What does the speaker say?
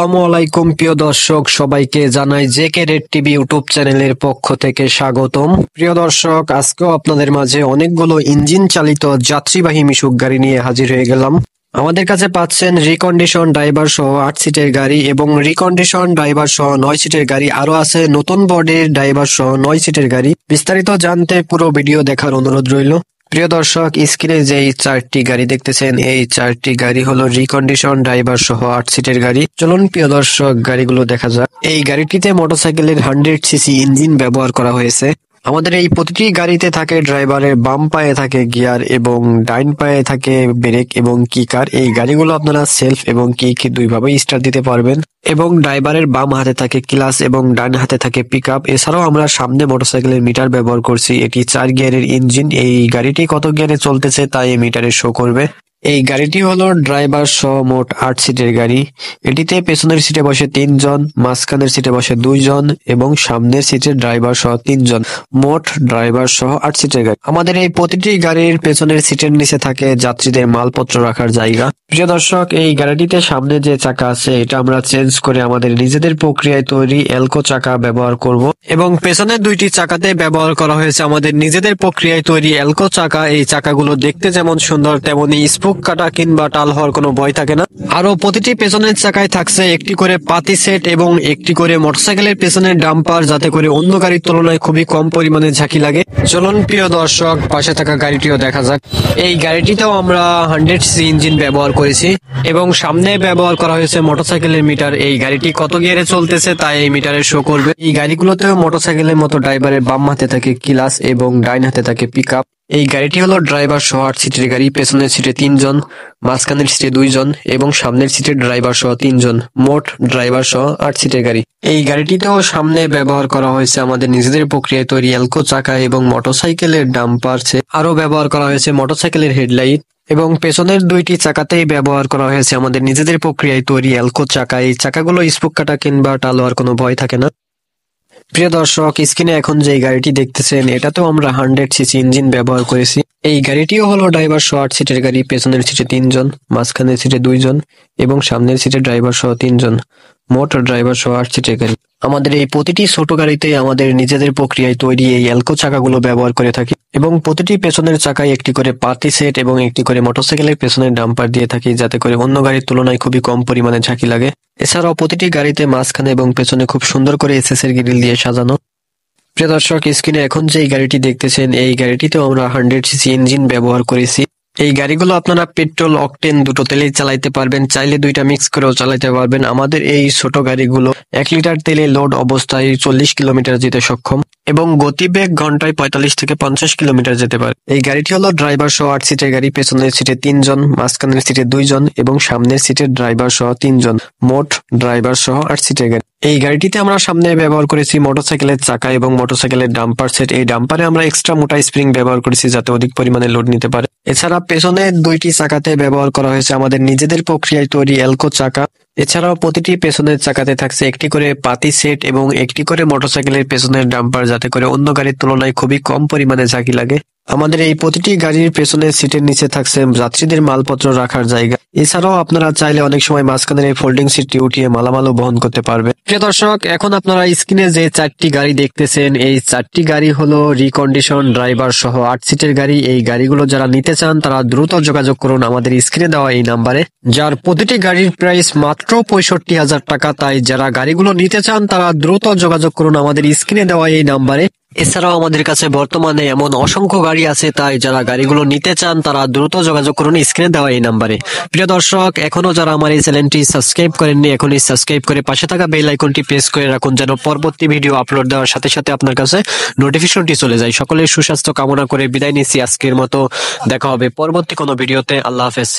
আসসালামু আলাইকুম প্রিয় দর্শক, সবাইকে জানাই জেকে রেড টিভি ইউটিউব চ্যানেলের পক্ষ থেকে স্বাগতম। প্রিয় দর্শক, আজকেও আপনাদের মাঝে অনেকগুলো ইঞ্জিন চালিত যাত্রীবাহী মিশুক গাড়ি নিয়ে হাজির হয়ে গেলাম। আমাদের কাছে পাচ্ছেন রিকন্ডিশন ড্রাইভার সহ 8 সিটের গাড়ি এবং রিকন্ডিশন ড্রাইভার সহ 9 সিটের গাড়ি, আরো আছে নতুন বডির ড্রাইভার সহ 9 সিটের গাড়ি। বিস্তারিত জানতে পুরো ভিডিও দেখার অনুরোধ রইল। প্রিয় দর্শক, স্ক্রিনে যে 4টি গাড়ি দেখতেছেন, এই 4টি গাড়ি হলো রিকন্ডিশন ড্রাইভার সহ 8 সিটের গাড়ি। চলুন প্রিয় দর্শক, গাড়িগুলো দেখা যাক। এই গাড়িটিতে মোটরসাইকেলের 100 সিসি ইঞ্জিন ব্যবহার করা হয়েছে। আমাদের এই প্রতিটি গাড়িতে থাকে ড্রাইভারের বাম পায়ে থাকে গিয়ার এবং ডাইন পায়ে থাকে ব্রেক এবং কিকার। এই গাড়িগুলো আপনারা সেলফ এবং কিক দুইভাবে স্টার্ট দিতে পারবেন এবং ড্রাইভারের বাম হাতে থাকে ক্লাচ এবং ডান হাতে থাকে পিক আপ। এছাড়াও আমরা সামনে মোটরসাইকেলের মিটার ব্যবহার করছি। এটি 4 গিয়ারের ইঞ্জিন। এই গাড়িটি কত গিয়ারে চলতেছে তাই এই মিটারে শো করবে। এই গাড়িটি হলো ড্রাইভার সহ মোট 8 সিটের গাড়ি। এটিতে পেছনের সিটে বসে 3 জন, মাঝখানের সিটে বসে 2 জন এবং সামনের সিটে ড্রাইভার সহ 3 জন, মোট ড্রাইভার সহ 8 সিটের গাড়ি। আমাদের এই প্রতিটি গাড়ির পেছনের সিটের নিচে থাকে যাত্রীদের মালপত্র রাখার জায়গা। প্রিয় দর্শক, এই গাড়িটিতে সামনে যে চাকা আছে এটা আমরা চেঞ্জ করে আমাদের নিজেদের প্রক্রিয়ায় তৈরি এলকো চাকা ব্যবহার করব এবং পেছনের 2টি চাকাতে ব্যবহার করা হয়েছে আমাদের নিজেদের প্রক্রিয়ায় তৈরি এলকো চাকা। এই চাকাগুলো দেখতে যেমন সুন্দর তেমনি স্পোক কাটা কিংবা টাল হওয়ার কোনো ভয় থাকে না। আরো প্রতিটি পেছনের চাকায় থাকছে একটি করে পাতি সেট এবং একটি করে মোটরসাইকেলের পেছনের ডাম্পার, যাতে করে অন্য গাড়ির তুলনায় খুবই কম পরিমাণে ঝাঁকি লাগে। চলুন প্রিয় দর্শক, পাশে থাকা গাড়িটিও দেখা যাক। এই গাড়িটিতেও আমরা 100 সিসি ইঞ্জিন ব্যবহার করেছি এবং সামনে ব্যবহার করা হয়েছে মোটরসাইকেলের মিটার। এই গাড়িটি কত গিয়ারে চলতেছে তাই এই মিটারে শো করবে। এই গাড়িগুলোতেও মোটরসাইকেলের মতো ড্রাইভারের বাম হাতে থাকে ক্লাচ এবং ডাইন হাতে থাকে পিক আপ। এই গাড়িটি হলো ড্রাইভার সহ 8 সিটের গাড়ি। পেছনের সিটে 3 জন, মাঝখানের সিটে 2 জন এবং সামনের সিটে ড্রাইভার সহ 3 জন, মোট ড্রাইভার সহ 8 সিটের গাড়ি। এই গাড়িটিতেও সামনে ব্যবহার করা হয়েছে আমাদের নিজেদের প্রক্রিয়ায় তৈরি এলকো চাকা এবং মোটরসাইকেলের ডাম্পার সেট। আরো ব্যবহার করা হয়েছে মোটরসাইকেলের হেডলাইট এবং পেছনের 2টি চাকাতেই ব্যবহার করা হয়েছে আমাদের নিজেদের প্রক্রিয়ায় তৈরি এলকো চাকা। এই চাকাগুলো স্পোক কাটা কিংবা টাল হওয়ার কোনো ভয় থাকে না। প্রিয় দর্শক, স্ক্রিনে এখন যে গাড়িটি দেখতেছেন এটাতেও আমরা 100 সিসি ইঞ্জিন ব্যবহার করেছি। এই গাড়িটিও হলো ড্রাইভার সহ 8 সিটের গাড়ি। পেছনের সিটে 3 জন, মাঝখানের সিটে 2 জন এবং সামনের সিটে ড্রাইভার সহ 3 জন, মোট ড্রাইভার সহ 8 সিটের গাড়ি। আমাদের এই প্রতিটি ছোট গাড়িতে আমাদের নিজেদের প্রক্রিয়ায় তৈরি এই এলকো চাকাগুলো ব্যবহার করে থাকি এবং প্রতিটি পেছনের চাকায় একটি করে পাতি সেট এবং একটি করে মোটরসাইকেলের পেছনের ডাম্পার দিয়ে থাকি, যাতে করে অন্য গাড়ির তুলনায় খুবই কম পরিমাণে ঝাঁকি লাগে। এছাড়াও প্রতিটি গাড়িতে মাঝখানে এবং পেছনে খুব সুন্দর করে এসএস এর গ্রিল দিয়ে সাজানো। প্রিয় দর্শক, স্ক্রিনে এখন যে গাড়িটি দেখতেছেন এই গাড়িটিতেও আমরা 100 সিসি ইঞ্জিন ব্যবহার করেছি। এই গাড়িগুলো আপনারা পেট্রোল অকটেন দুটো তেলেই চালাইতে পারবেন, চাইলে 2টা মিক্স করেও চালাতে পারবেন। আমাদের এই ছোট গাড়িগুলো 1 লিটার তেলে লোড অবস্থায় 40 কিলোমিটার যেতে সক্ষম এবং গতিবেগ ঘন্টায় 45 থেকে 50 কিলোমিটার যেতে পারে। এই গাড়িটি হলো ড্রাইভার সহ 8 সিটের গাড়ি। পেছনের সিটে 3 জন, মাঝখানের সিটে 2 জন এবং সামনের সিটে ড্রাইভার সহ 3 জন, মোট ড্রাইভার সহ 8 সিটের গাড়ি। এই গাড়িটিতে আমরা সামনে ব্যবহার করেছি মোটরসাইকেলের চাকা এবং মোটরসাইকেলের ডাম্পার সেট। এই ডাম্পারে আমরা এক্সট্রা মোটা স্প্রিং ব্যবহার করেছি যাতে অধিক পরিমাণে লোড নিতে পারে। এছাড়া পেছনে 2টি চাকাতে ব্যবহার করা হয়েছে আমাদের নিজেদের প্রক্রিয়ায় তৈরি এলকো চাকা। এছাড়াও প্রতিটি পেছনের চাকাতে থাকছে একটি করে পাতি সেট এবং একটি করে মোটরসাইকেলের পেছনের ডাম্পার, যাতে করে অন্য গাড়ির তুলনায় খুবই কম পরিমাণে ঝাঁকি লাগে। আমাদের এই প্রতিটি গাড়ির পেছনের সিটের নিচে থাকছে যাত্রীদের মালপত্র রাখার জায়গা। এছাড়াও আপনারা চাইলে অনেক সময় মাঝখানের এই ফোল্ডিং সিটটি উঠিয়ে মালামালও বহন করতে পারবেন। প্রিয় দর্শক, এখন আপনারা স্ক্রিনে যে 4টি গাড়ি দেখতেছেন এই 4টি গাড়ি হলো রিকন্ডিশন ড্রাইভার সহ 8 সিটের গাড়ি। এই গাড়িগুলো যারা নিতে চান তারা দ্রুত যোগাযোগ করুন আমাদের স্ক্রিনে দেওয়া এই নাম্বারে, যার প্রতিটি গাড়ির প্রাইস মাত্র 65,000 টাকা। তাই যারা গাড়িগুলো নিতে চান তারা দ্রুত যোগাযোগ করুন আমাদের স্ক্রিনে দেওয়া এই নাম্বারে। এছাড়াও আমাদের কাছে বর্তমানে এমন অসংখ্য গাড়ি আছে, তাই যারা গাড়িগুলো নিতে চান তারা দ্রুত যোগাযোগ করুন স্ক্রিনে দেওয়া এই নাম্বারে। প্রিয় দর্শক, এখনো যারা আমার এই চ্যানেলটি সাবস্ক্রাইব করেননি এখনই সাবস্ক্রাইব করে পাশে থাকা বেল আইকনটি প্রেস করে রাখুন, যেন পরবর্তী ভিডিও আপলোড দেওয়ার সাথে সাথে আপনার কাছে নোটিফিকেশনটি চলে যায়। সকলের সুস্বাস্থ্য কামনা করে বিদায় নিচ্ছি আজকের মতো। দেখা হবে পরবর্তী কোনো ভিডিওতে। আল্লাহ হাফেজ।